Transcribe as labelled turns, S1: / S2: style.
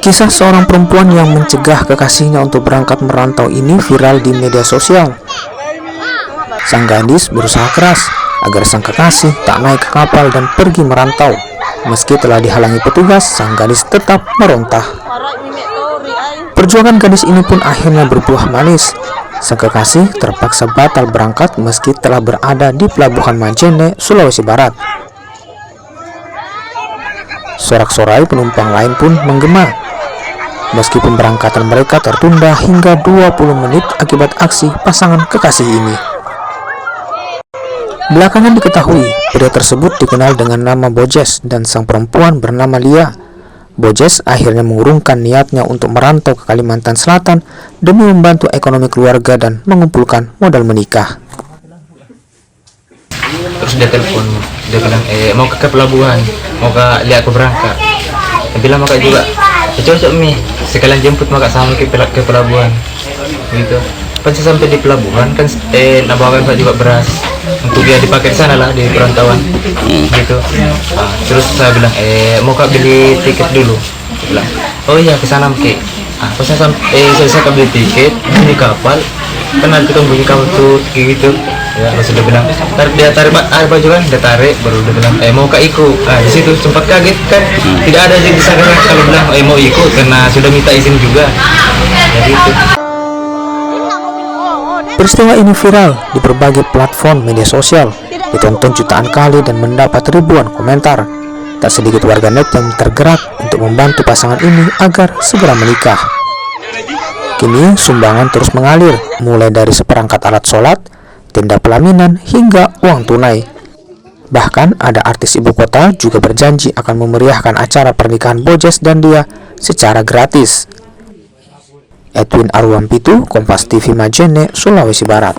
S1: Kisah seorang perempuan yang mencegah kekasihnya untuk berangkat merantau ini viral di media sosial. Sang gadis berusaha keras agar sang kekasih tak naik ke kapal dan pergi merantau. Meski telah dihalangi petugas, sang gadis tetap merontah. Perjuangan gadis ini pun akhirnya berbuah manis. Sang kekasih terpaksa batal berangkat meski telah berada di Pelabuhan Majene, Sulawesi Barat. Sorak-sorai penumpang lain pun menggema. Meskipun berangkatan mereka tertunda hingga 20 menit akibat aksi pasangan kekasih ini. Belakangan diketahui, pria tersebut dikenal dengan nama Bojes dan sang perempuan bernama Lia. Bojes akhirnya mengurungkan niatnya untuk merantau ke Kalimantan Selatan demi membantu ekonomi keluarga dan mengumpulkan modal menikah.
S2: Terus dia telepon, dia bilang mau ke pelabuhan, mau ke lihat aku berangkat. Dia bilang mau juga, cocok mi, sekalian jemput maka sama ke pelabuhan, gitu. Pas sampai di pelabuhan kan, nabawakan Pak juga beras untuk dia dipakai di sana lah di perantauan, gitu. Terus saya bilang, mau kak beli tiket dulu. Dia bilang, oh iya ke sana mi. Pas saya selesai beli tiket di kapal, kan ada tunggu di kapal tuh, gitu. Ya, terus dia bilang, dia tarik baju kan, dia tarik, baru dia bilang, mau kak ikut. Di situ sempat kaget kan, tidak ada yang bisa kalau bilang, mau ikut karena sudah minta izin juga. Jadi itu.
S1: Peristiwa ini viral di berbagai platform media sosial, ditonton jutaan kali dan mendapat ribuan komentar. Tak sedikit warganet yang tergerak untuk membantu pasangan ini agar segera menikah. Kini sumbangan terus mengalir, mulai dari seperangkat alat sholat, tenda pelaminan, hingga uang tunai. Bahkan ada artis ibu kota juga berjanji akan memeriahkan acara pernikahan Bojes dan Lia secara gratis. Edwin Arwampitu, Kompas TV Majene, Sulawesi Barat.